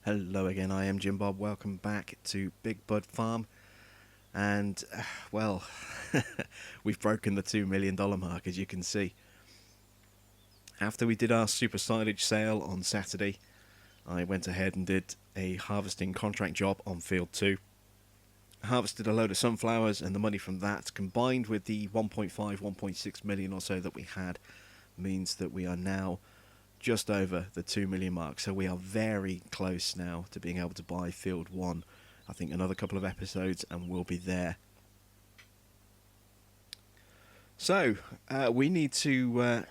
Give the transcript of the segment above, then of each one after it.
Hello again, I am Jim Bob. Welcome back to Big Bud Farm. And, well, we've broken the $2 million mark, as you can see. After we did our super silage sale on Saturday, I went ahead and did a harvesting contract job on Field 2. Harvested a load of sunflowers, and the money from that, combined with the 1.5, 1.6 million or so that we had, means that we are now just over the 2 million mark. So we are very close now to being able to buy Field 1. I think another couple of episodes and we'll be there. So we need to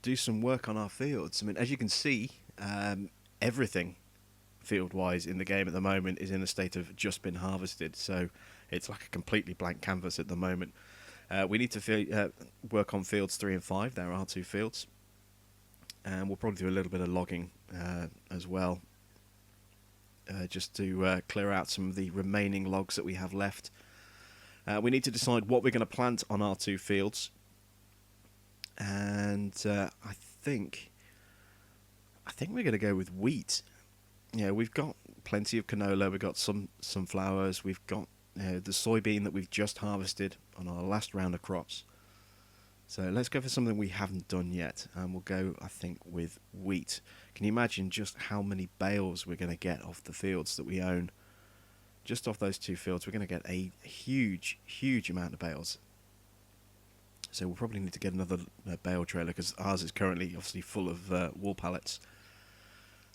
do some work on our fields. I mean, as you can see, everything field-wise in the game at the moment is in a state of just been harvested. So it's like a completely blank canvas at the moment. We need to work on fields 3 and 5. There are 2 fields. And we'll probably do a little bit of logging as well, just to clear out some of the remaining logs that we have left. We need to decide what we're going to plant on our 2 fields, and I think we're going to go with wheat. Yeah, we've got plenty of canola, we've got some sunflowers, we've got the soybean that we've just harvested on our last round of crops. So let's go for something we haven't done yet, and we'll go, I think, with wheat. Can you imagine just how many bales we're going to get off the fields that we own? Just off those 2 fields, we're going to get a huge, huge amount of bales. So we'll probably need to get another bale trailer, because ours is currently obviously full of wool pallets.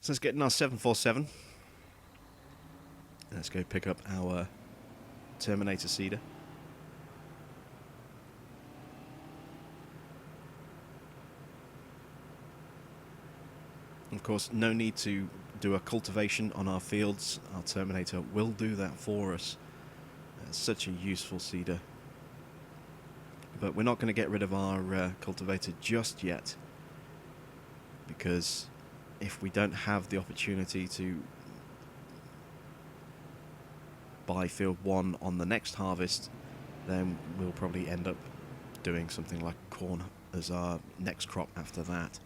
So let's get in our 747. Let's go pick up our Terminator seeder. Of course, no need to do a cultivation on our fields. Our Terminator will do that for us. It's such a useful seeder. But we're not going to get rid of our cultivator just yet, because if we don't have the opportunity to buy field 1 on the next harvest, then we'll probably end up doing something like corn as our next crop after that.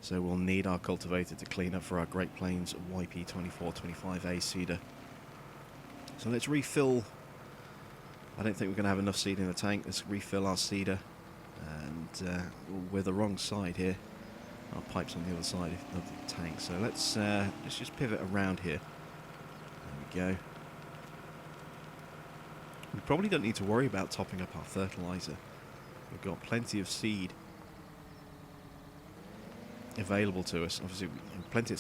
So we'll need our cultivator to clean up for our Great Plains YP2425A seeder. So let's refill. I don't think we're going to have enough seed in the tank. Let's refill our seeder. And we're the wrong side here. Our pipe's on the other side of the tank. So let's just pivot around here. There we go. We probably don't need to worry about topping up our fertilizer. We've got plenty of seed available to us. Obviously, plenty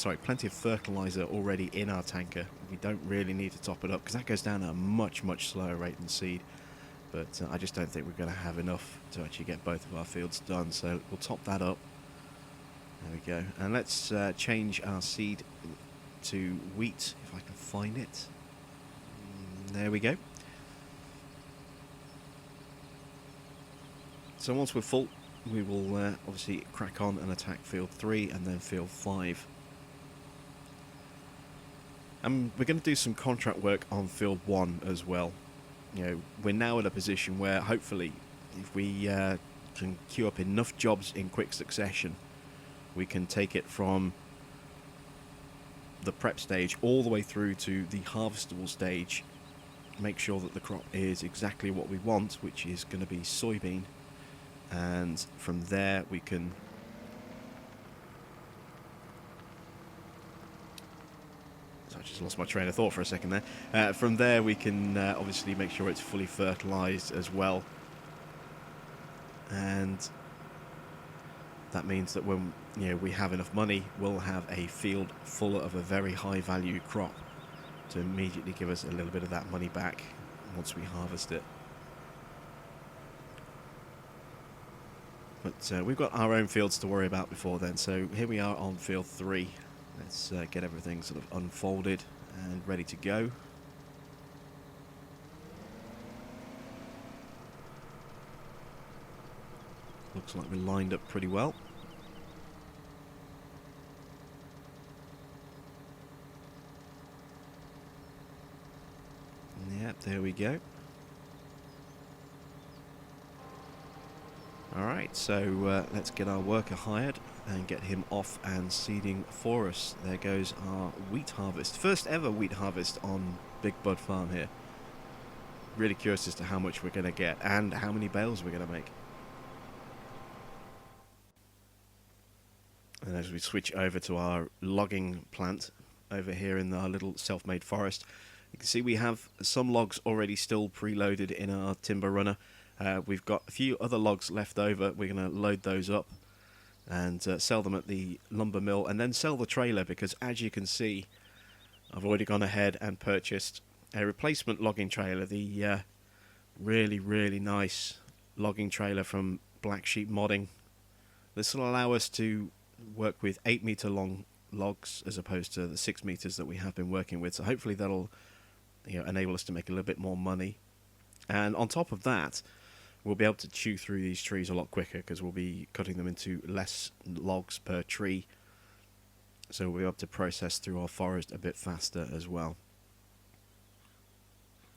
of fertilizer already in our tanker. We don't really need to top it up, because that goes down at a much slower rate than seed. But I just don't think we're going to have enough to actually get both of our fields done. So we'll top that up. There we go. And let's change our seed to wheat, if I can find it. There we go. So once we're full, we will obviously crack on and attack field 3 and then field 5. And we're going to do some contract work on field 1 as well. You know, we're now in a position where hopefully, if we can queue up enough jobs in quick succession, we can take it from the prep stage all the way through to the harvestable stage. Make sure that the crop is exactly what we want, which is going to be soybean. And from there we can I just lost my train of thought for a second there. From there we can obviously make sure it's fully fertilized as well, and that means that when we have enough money, we'll have a field full of a very high value crop to immediately give us a little bit of that money back once we harvest it. But we've got our own fields to worry about before then. So here we are on field 3. Let's get everything sort of unfolded and ready to go. Looks like we're lined up pretty well. Yep, there we go. Alright, so let's get our worker hired and get him off and seeding for us. There goes our wheat harvest. First ever wheat harvest on Big Bud Farm here. Really curious as to how much we're going to get and how many bales we're going to make. And as we switch over to our logging plant over here in our little self-made forest, you can see we have some logs already still preloaded in our timber runner. We've got a few other logs left over. We're going to load those up and sell them at the lumber mill and then sell the trailer, because as you can see, I've already gone ahead and purchased a replacement logging trailer, the really nice logging trailer from Black Sheep Modding. This will allow us to work with 8-meter long logs as opposed to the 6 meters that we have been working with, so hopefully that'll enable us to make a little bit more money. And on top of that, we'll be able to chew through these trees a lot quicker because we'll be cutting them into less logs per tree, so we'll be able to process through our forest a bit faster as well.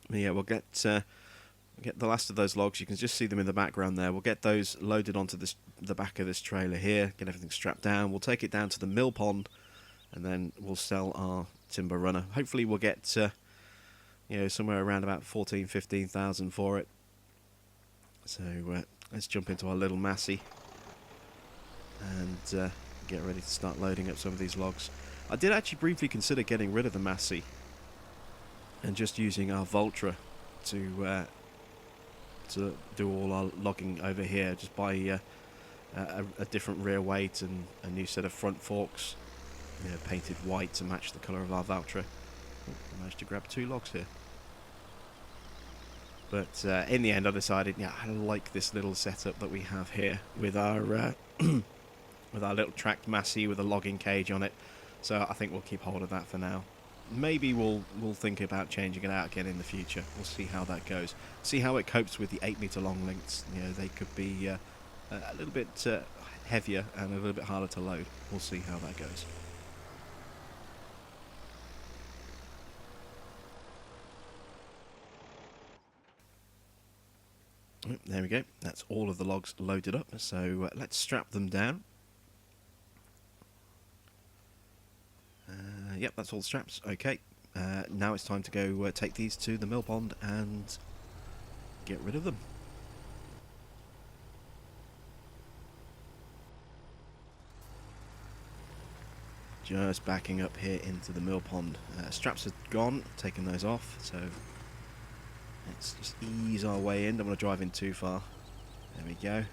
Yeah, we'll get the last of those logs. You can just see them in the background there. We'll get those loaded onto the back of this trailer here, get everything strapped down. We'll take it down to the mill pond, and then we'll sell our timber runner. Hopefully we'll get somewhere around about 15,000 for it. So let's jump into our little Massey and get ready to start loading up some of these logs. I did actually briefly consider getting rid of the Massey and just using our Voltra to do all our logging over here. Just buy a different rear weight and a new set of front forks, painted white to match the colour of our Valtra. I managed to grab 2 logs here. But in the end I decided, I like this little setup that we have here with our with our little tracked Massey with a logging cage on it. So I think we'll keep hold of that for now. Maybe we'll think about changing it out again in the future. We'll see how that goes. See how it copes with the 8-meter long lengths. They could be a little bit heavier and a little bit harder to load. We'll see how that goes. There we go. That's all of the logs loaded up. So let's strap them down. Yep, that's all the straps. Okay. Now it's time to go take these to the mill pond and get rid of them. Just backing up here into the mill pond. Straps are gone, taking those off, so let's just ease our way in. Don't want to drive in too far. There we go.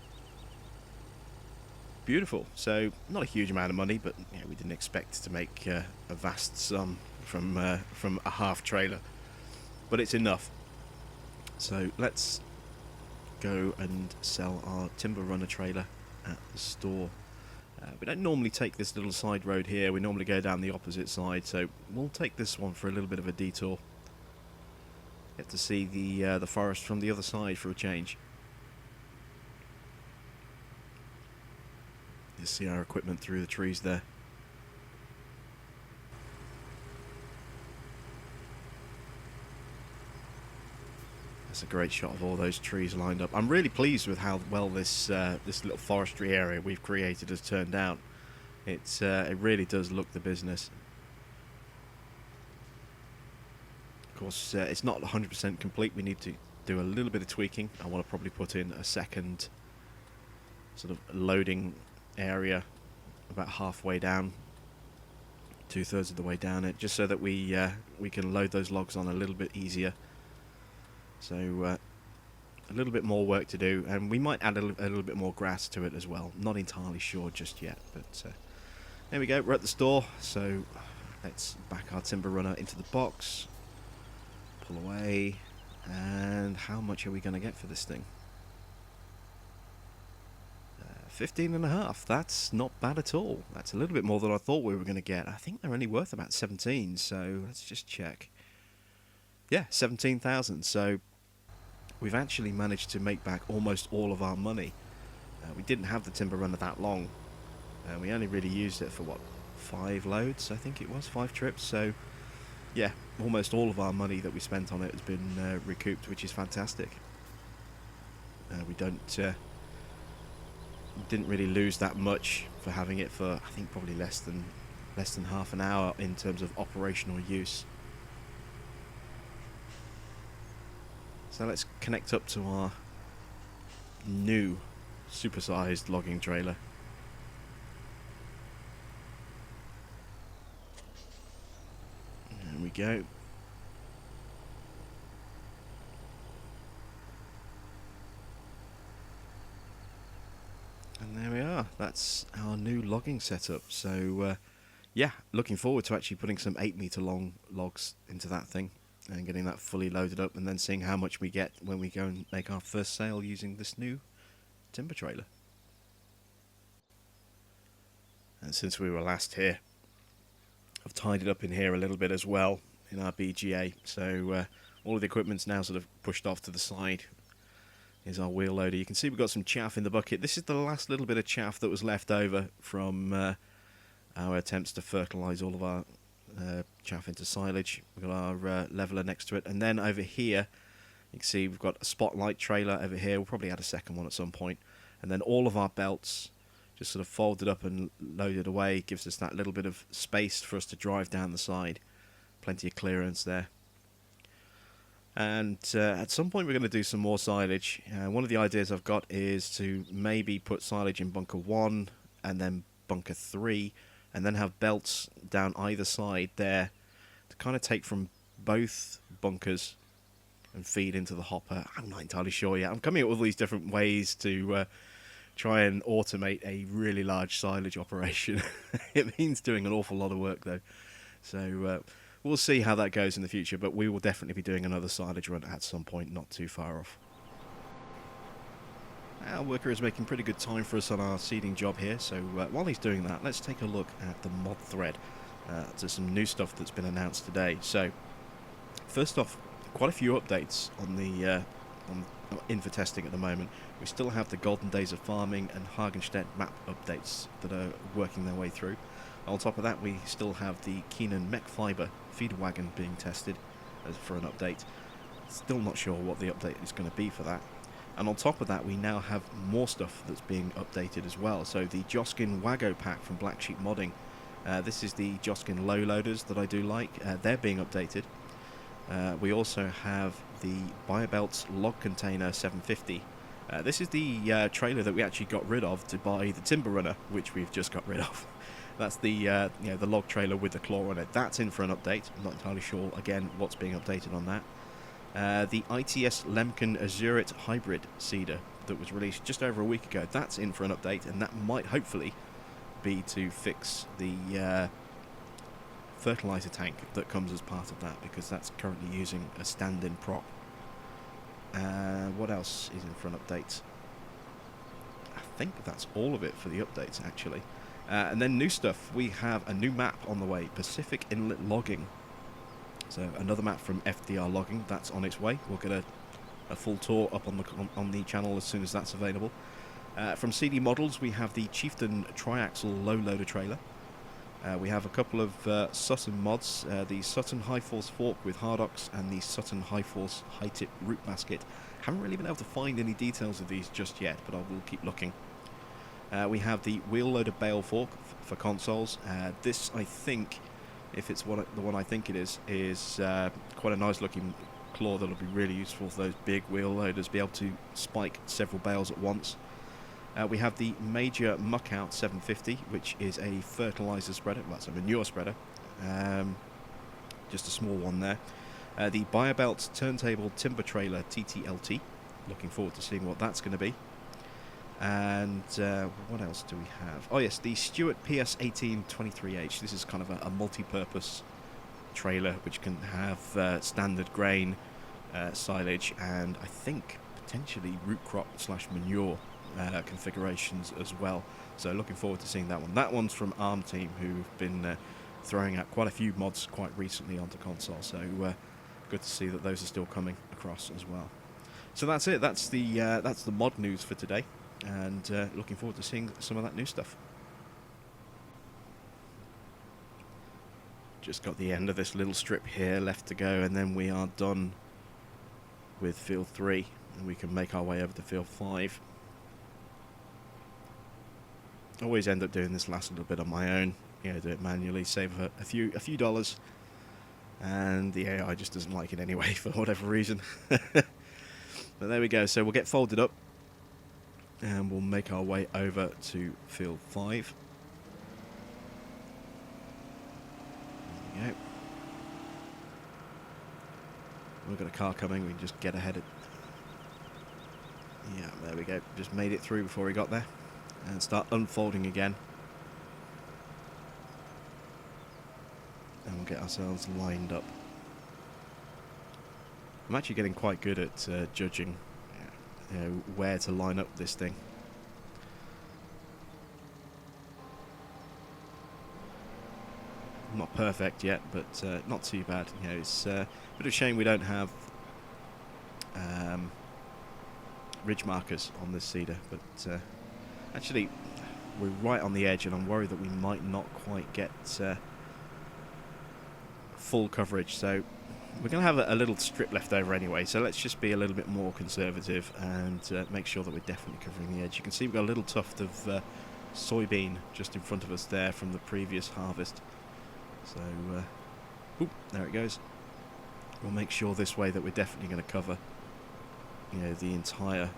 Beautiful. So not a huge amount of money, but we didn't expect to make a vast sum from a half trailer, but it's enough. So let's go and sell our timber runner trailer at the store. We don't normally take this little side road here. We normally go down the opposite side, so we'll take this one for a little bit of a detour. Get to see the forest from the other side for a change. You see our equipment through the trees there. That's a great shot of all those trees lined up. I'm really pleased with how well this little forestry area we've created has turned out. It really does look the business. Of course, it's not 100% complete. We need to do a little bit of tweaking. I want to probably put in a second sort of loading area about halfway down, 2/3 of the way down it, just so that we can load those logs on a little bit easier. So a little bit more work to do, and we might add a little bit more grass to it as well. Not entirely sure just yet, but there we go. We're at the store, so let's back our timber runner into the box, pull away, and how much are we going to get for this thing? 15.5. That's not bad at all. That's a little bit more than I thought we were going to get. I think they're only worth about 17, so let's just check. Yeah, 17,000. So we've actually managed to make back almost all of our money. We didn't have the timber runner that long. We only really used it for, 5 loads, I think it was, 5 trips. So yeah, almost all of our money that we spent on it has been recouped, which is fantastic. We don't didn't really lose that much for having it for, I think, probably less than half an hour in terms of operational use. So let's connect up to our new supersized logging trailer. There we go. And there we are. That's our new logging setup. So yeah, looking forward to actually putting some 8-meter long logs into that thing and getting that fully loaded up, and then seeing how much we get when we go and make our first sale using this new timber trailer. And since we were last here, I've tidied up in here a little bit as well in our BGA. So all of the equipment's now sort of pushed off to the side. Here's our wheel loader. You can see we've got some chaff in the bucket. This is the last little bit of chaff that was left over from our attempts to fertilise all of our chaff into silage. We've got our leveler next to it. And then over here, you can see we've got a spotlight trailer over here. We'll probably add a second one at some point. And then all of our belts just sort of folded up and loaded away. Gives us that little bit of space for us to drive down the side. Plenty of clearance there. And at some point we're going to do some more silage. One of the ideas I've got is to maybe put silage in bunker 1 and then bunker 3, and then have belts down either side there to kind of take from both bunkers and feed into the hopper. I'm not entirely sure yet. I'm coming up with all these different ways to try and automate a really large silage operation. It means doing an awful lot of work though. So we'll see how that goes in the future, but we will definitely be doing another silage run at some point, not too far off. Our worker is making pretty good time for us on our seeding job here, so while he's doing that, let's take a look at the mod thread. There's some new stuff that's been announced today. So, first off, quite a few updates on the in for testing at the moment. We still have the Golden Days of Farming and Hagenstedt map updates that are working their way through. On top of that, we still have the Keenan Mech Fiber feeder wagon being tested for an update. Still not sure what the update is going to be for that. And on top of that, we now have more stuff that's being updated as well. So the Joskin Wago pack from Black Sheep Modding. This is the Joskin low loaders that I do like. They're being updated. We also have the Biobelts Log Container 750. This is the trailer that we actually got rid of to buy the Timber Runner, which we've just got rid of. That's the the log trailer with the claw on it. That's in for an update. I'm not entirely sure, again, what's being updated on that. The ITS Lemken Azurit Hybrid Seeder that was released just over a week ago, that's in for an update, and that might hopefully be to fix the fertilizer tank that comes as part of that, because that's currently using a stand-in prop. What else is in for an update? I think that's all of it for the updates, actually. And then new stuff, we have a new map on the way, Pacific Inlet Logging. So another map from FDR Logging, that's on its way. We'll get a full tour up on the channel as soon as that's available. From CD Models, we have the Chieftain Triaxle Low Loader Trailer. We have a couple of Sutton mods, the Sutton High Force Fork with Hardox and the Sutton High Force High Tip Root Basket. Haven't really been able to find any details of these just yet, but I will keep looking. We have the Wheel Loader Bale Fork for consoles. This, I think, if it's the one I think it is quite a nice looking claw that'll be really useful for those big wheel loaders, be able to spike several bales at once. We have the Major Muckout 750, which is a fertilizer spreader, well, it's a manure spreader, just a small one there. The Biobelt Turntable Timber Trailer TTLT, looking forward to seeing what that's going to be. And what else do we have? Oh yes, the Stewart PS1823H. This is kind of a multi-purpose trailer which can have standard grain, silage, and I think potentially root crop / manure configurations as well. So looking forward to seeing that one. That one's from ARM Team, who've been throwing out quite a few mods quite recently onto console. So good to see that those are still coming across as well. So that's it. That's the mod news for today. And looking forward to seeing some of that new stuff. Just got the end of this little strip here left to go, and then we are done with field 3, and we can make our way over to field 5. always end up doing this last little bit on my own. You know, do it manually, save a few dollars, and the AI just doesn't like it anyway for whatever reason. But there we go. So we'll get folded up, and we'll make our way over to field 5. There we go. We've got a car coming. We can just get ahead of. Yeah, there we go. Just made it through before he got there, and start unfolding again. And we'll get ourselves lined up. I'm actually getting quite good at judging, you know, where to line up this thing. Not perfect yet, but not too bad. You know, it's a bit of a shame we don't have ridge markers on this seeder, but actually we're right on the edge, and I'm worried that we might not quite get full coverage. So we're going to have a little strip left over anyway, so let's just be a little bit more conservative and make sure that we're definitely covering the edge. You can see we've got a little tuft of soybean just in front of us there from the previous harvest. So, there it goes. We'll make sure this way that we're definitely going to cover, you know, the entire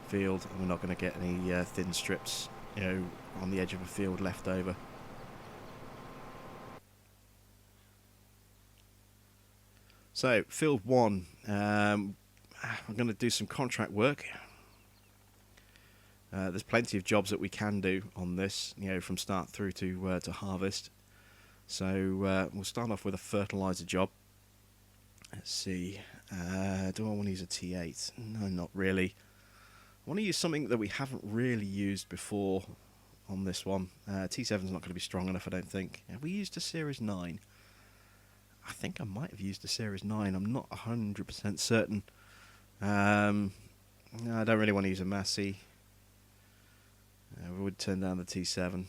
field, and we're not going to get any thin strips, you know, on the edge of a field left over. So, field 1, I'm going to do some contract work. There's plenty of jobs that we can do on this, you know, from start through to harvest. So we'll start off with a fertilizer job. Let's see, do I want to use a T8? No, not really. I want to use something that we haven't really used before on this one. T7's not going to be strong enough, I don't think. Have we used a Series 9? I think I might have used a Series 9. I'm not 100% certain. No, I don't really want to use a Massey. We would turn down the T7.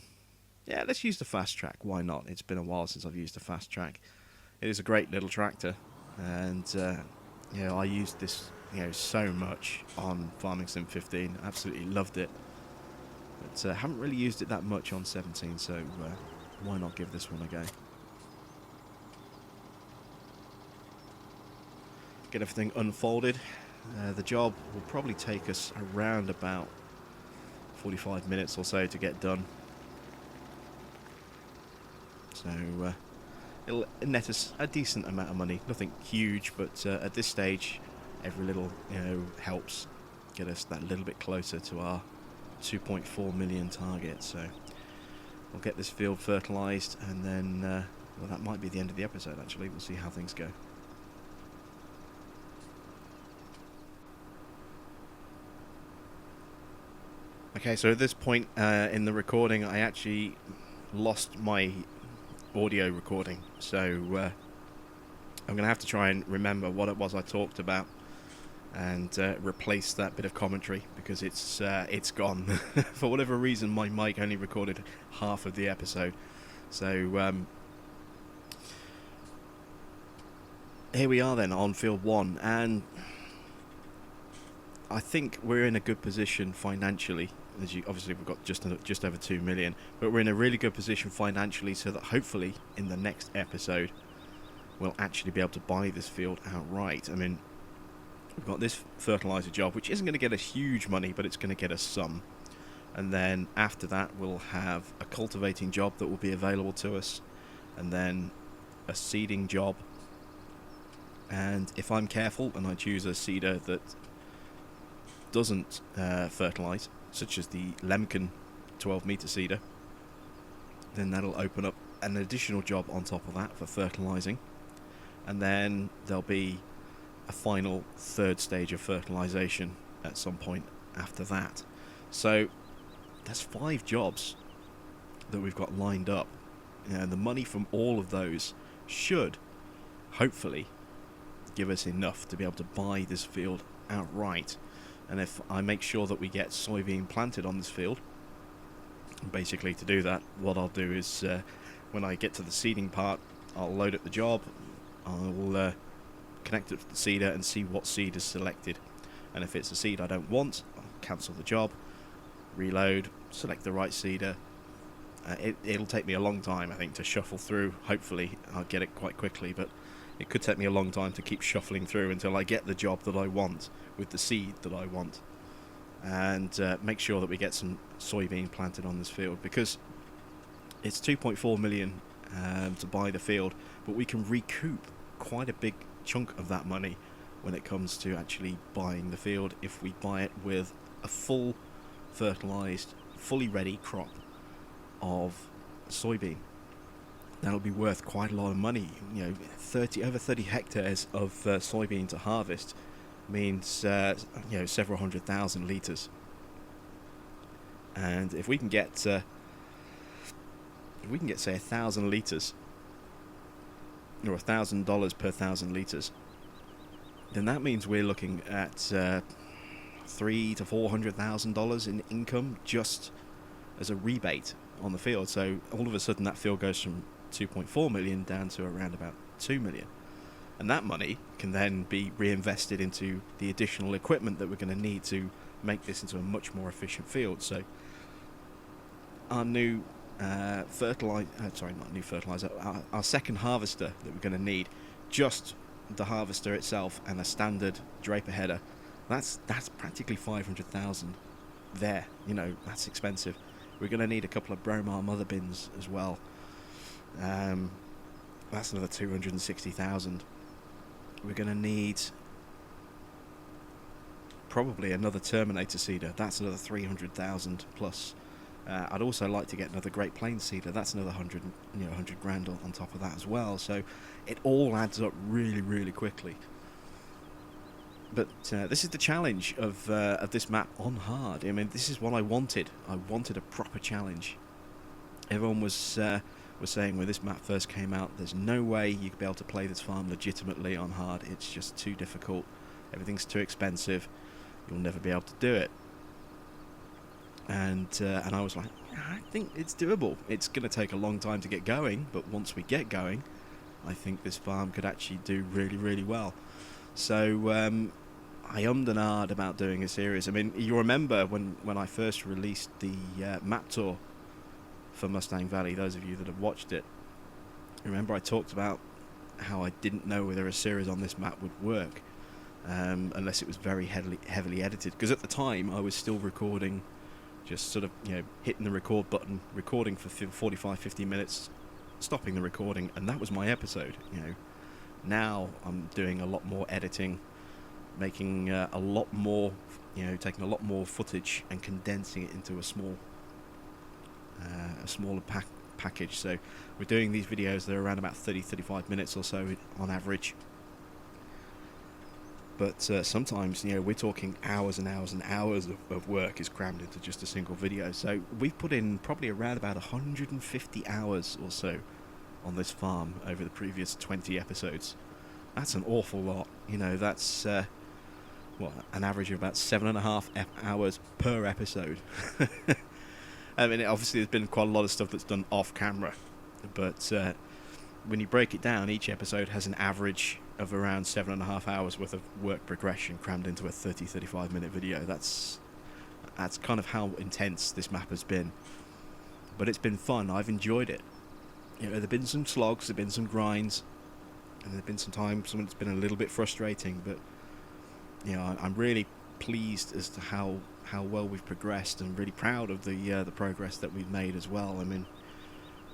Yeah, let's use the fast track. Why not? It's been a while since I've used a fast track. It is a great little tractor, and you know, I used this, you know, so much on Farming Sim 15. Absolutely loved it, but haven't really used it that much on 17. So why not give this one a go? Get everything unfolded. The job will probably take us around about 45 minutes or so to get done. So it'll net us a decent amount of money. Nothing huge, but at this stage, every little, you know, helps get us that little bit closer to our 2.4 million target. So we'll get this field fertilised, and then well, that might be the end of the episode. Actually, we'll see how things go. Okay, so at this point in the recording, I actually lost my audio recording, so I'm going to have to try and remember what it was I talked about and replace that bit of commentary, because it's gone. For whatever reason, my mic only recorded half of the episode. So here we are then on field 1, and I think we're in a good position financially. As you, obviously we've got just over 2 million, but we're in a really good position financially, so that hopefully in the next episode we'll actually be able to buy this field outright. I mean, we've got this fertilizer job, which isn't going to get us huge money, but it's going to get us some. And then after that we'll have a cultivating job that will be available to us, and then a seeding job. And if I'm careful and I choose a seeder that doesn't fertilize, such as the Lemken 12-meter seeder, then that'll open up an additional job on top of that for fertilizing, and then there'll be a final third stage of fertilization at some point after that. So that's 5 jobs that we've got lined up, and the money from all of those should hopefully give us enough to be able to buy this field outright. And if I make sure that we get soybean planted on this field, basically to do that, what I'll do is when I get to the seeding part, I'll load up the job, I'll connect it to the seeder and see what seed is selected. And if it's a seed I don't want, I'll cancel the job, reload, select the right seeder. It'll take me a long time, I think, to shuffle through. Hopefully I'll get it quite quickly, but it could take me a long time to keep shuffling through until I get the job that I want with the seed that I want, and make sure that we get some soybean planted on this field, because it's 2.4 million to buy the field, but we can recoup quite a big chunk of that money when it comes to actually buying the field if we buy it with a full fertilized, fully ready crop of soybean. That'll be worth quite a lot of money. You know, over 30 hectares of soybean to harvest means you know, several 100,000 litres. And if we can get say 1,000 litres, or $1,000 per 1,000 litres, then that means we're looking at $300,000 to $400,000 in income just as a rebate on the field. So all of a sudden that field goes from 2.4 million down to around about 2 million, and that money can then be reinvested into the additional equipment that we're going to need to make this into a much more efficient field. So our new fertilizer, our second harvester that we're going to need, just the harvester itself and a standard draper header, that's practically 500,000 there. You know, that's expensive. We're going to need a couple of Bromar mother bins as well. That's another 260,000. We're going to need probably another Terminator seeder. That's another 300,000 plus. I'd also like to get another Great Plains seeder. That's another 100 grand on top of that as well. So it all adds up really, really quickly. But this is the challenge of this map on hard. I mean, this is what I wanted. I wanted a proper challenge. Everyone was saying when this map first came out, there's no way you could be able to play this farm legitimately on hard. It's just too difficult. Everything's too expensive. You'll never be able to do it. And I was like, I think it's doable. It's going to take a long time to get going, but once we get going, I think this farm could actually do really, really well. So I ummed and ahed about doing a series. I mean, you remember when I first released the map tour for Mustang Valley, those of you that have watched it, remember I talked about how I didn't know whether a series on this map would work unless it was very heavily edited. Because at the time, I was still recording, just sort of, hitting the record button, recording for 45, 50 minutes, stopping the recording, and that was my episode. Now I'm doing a lot more editing, making a lot more, taking a lot more footage and condensing it into a smaller package. So we're doing these videos that are around about 30-35 minutes or so on average. But sometimes, we're talking hours and hours and hours of work is crammed into just a single video. So we've put in probably around about 150 hours or so on this farm over the previous 20 episodes. That's an awful lot. That's an average of about 7.5 hours per episode. I mean, obviously there's been quite a lot of stuff that's done off camera, but when you break it down, each episode has an average of around 7.5 hours worth of work progression crammed into a 30-35 minute video. That's kind of how intense this map has been, but it's been fun. I've enjoyed it. There've been some slogs, there've been some grinds, and there've been some times when it's been a little bit frustrating, but I'm really pleased as to how well we've progressed, and really proud of the progress that we've made as well. I mean,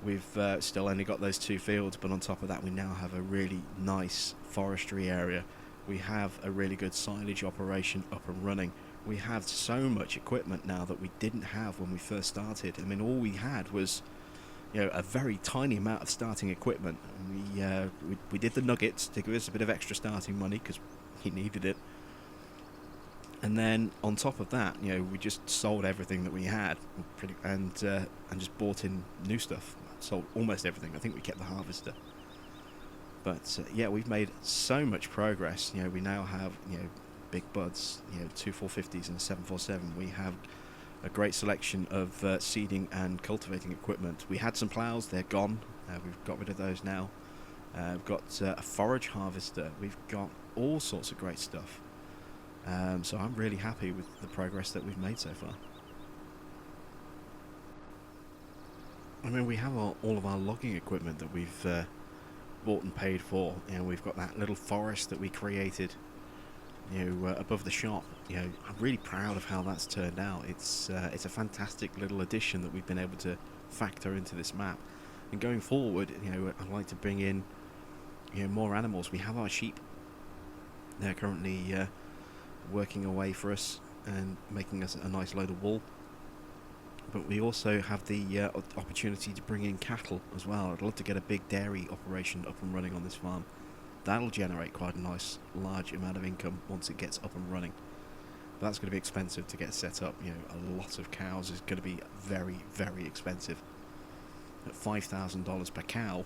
we've still only got those 2 fields, but on top of that we now have a really nice forestry area. We have a really good silage operation up and running. We have so much equipment now that we didn't have when we first started. I mean, all we had was a very tiny amount of starting equipment. We did the nuggets to give us a bit of extra starting money because he needed it. And then on top of that, we just sold everything that we had, and just bought in new stuff. Sold almost everything. I think we kept the harvester. But we've made so much progress. We now have big buds, 2 450s and a 747. We have a great selection of seeding and cultivating equipment. We had some plows, they're gone. We've got rid of those now. We've got a forage harvester. We've got all sorts of great stuff. So I'm really happy with the progress that we've made so far. I mean, we have all of our logging equipment that we've bought and paid for. You know, we've got that little forest that we created, above the shop. I'm really proud of how that's turned out. It's a fantastic little addition that we've been able to factor into this map. And going forward, I'd like to bring in, more animals. We have our sheep. They're currently working away for us and making us a nice load of wool. But we also have the opportunity to bring in cattle as well. I'd love to get a big dairy operation up and running on this farm. That'll generate quite a nice, large amount of income once it gets up and running. But that's going to be expensive to get set up. A lot of cows is going to be very, very expensive. At $5,000 per cow,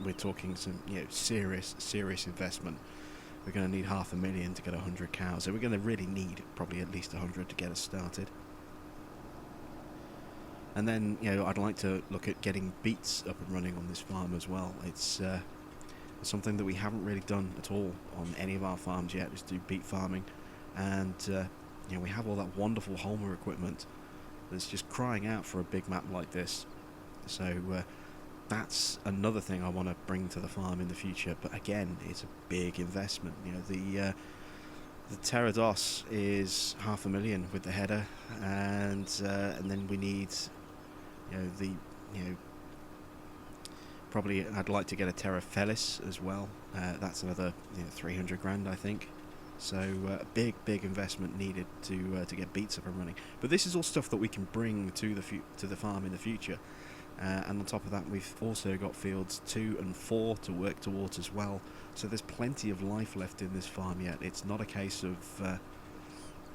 we're talking some, serious investment. We're going to need $500,000 to get 100 cows. So we're going to really need probably at least 100 to get us started. And then, I'd like to look at getting beets up and running on this farm as well. It's something that we haven't really done at all on any of our farms yet, is do beet farming. And, we have all that wonderful Homer equipment that's just crying out for a big map like this. So, that's another thing I want to bring to the farm in the future. But again, it's a big investment. The Pterodos is $500,000 with the header, and then we need, probably I'd like to get a Terra Felis as well. That's another 300 grand, I think. So a big investment needed to get beets up and running. But this is all stuff that we can bring to the farm in the future. And on top of that, we've also got fields 2 and 4 to work towards as well. So there's plenty of life left in this farm yet. It's not a case of,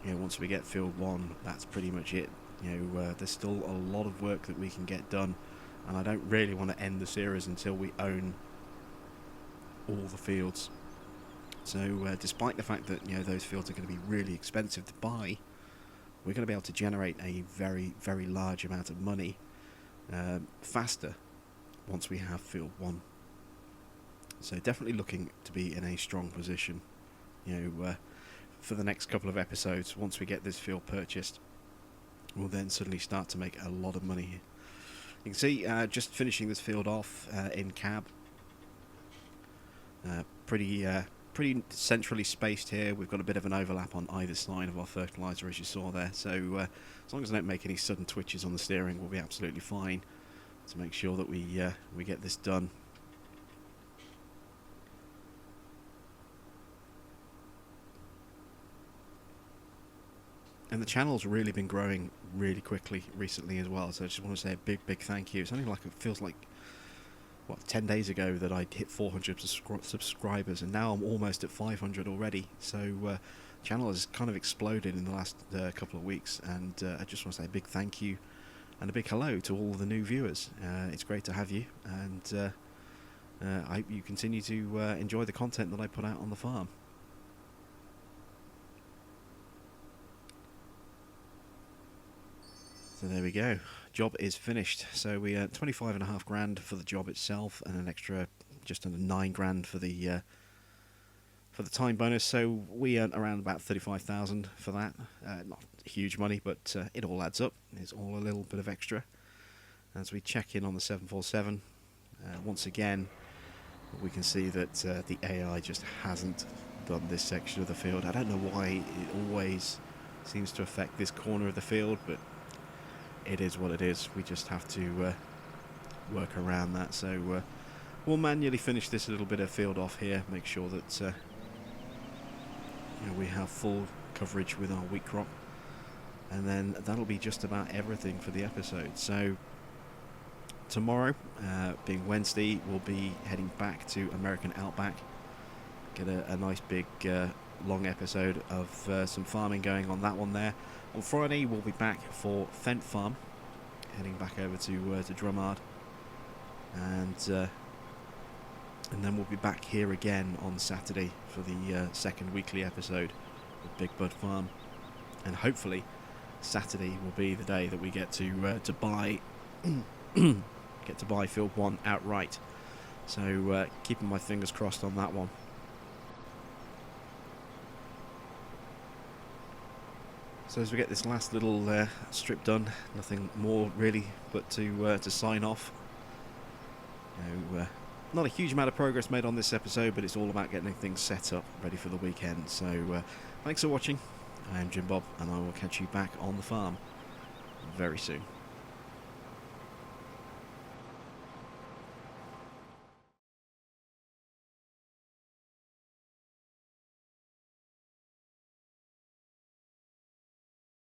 once we get field 1, that's pretty much it. There's still a lot of work that we can get done. And I don't really want to end the series until we own all the fields. So despite the fact that, those fields are going to be really expensive to buy, we're going to be able to generate a very, very large amount of money faster once we have field 1. So definitely looking to be in a strong position, for the next couple of episodes. Once we get this field purchased, we'll then suddenly start to make a lot of money here. You can see just finishing this field off in cab. Pretty centrally spaced here. We've got a bit of an overlap on either side of our fertilizer, as you saw there. So as long as I don't make any sudden twitches on the steering, we'll be absolutely fine to make sure that we get this done. And the channel's really been growing really quickly recently as well. So I just want to say a big thank you. It's only like, it feels like 10 days ago that I hit 400 subscribers, and now I'm almost at 500 already. So channel has kind of exploded in the last couple of weeks, and I just want to say a big thank you and a big hello to all the new viewers. It's great to have you, and I hope you continue to enjoy the content that I put out on the farm. So there we go. Job is finished. So we earned 25.5 grand for the job itself, and an extra just under 9 grand for the time bonus. So we earned around about 35,000 for that. Not huge money, but it all adds up. It's all a little bit of extra. As we check in on the 747, once again, we can see that the AI just hasn't done this section of the field. I don't know why it always seems to affect this corner of the field, but it is what it is. We just have to work around that. So we'll manually finish this little bit of field off here, make sure that we have full coverage with our wheat crop, and then that'll be just about everything for the episode. So tomorrow, being Wednesday, we'll be heading back to American Outback, get a nice big long episode of some farming going on that one there. On Friday, we'll be back for Fent Farm, heading back over to Drumard, and then we'll be back here again on Saturday for the second weekly episode of Big Bud Farm, and hopefully Saturday will be the day that we get to buy get to buy Field 1 outright. So keeping my fingers crossed on that one. So as we get this last little strip done, nothing more really but to sign off. Not a huge amount of progress made on this episode, but it's all about getting things set up, ready for the weekend. So thanks for watching. I am Jim Bob, and I will catch you back on the farm very soon.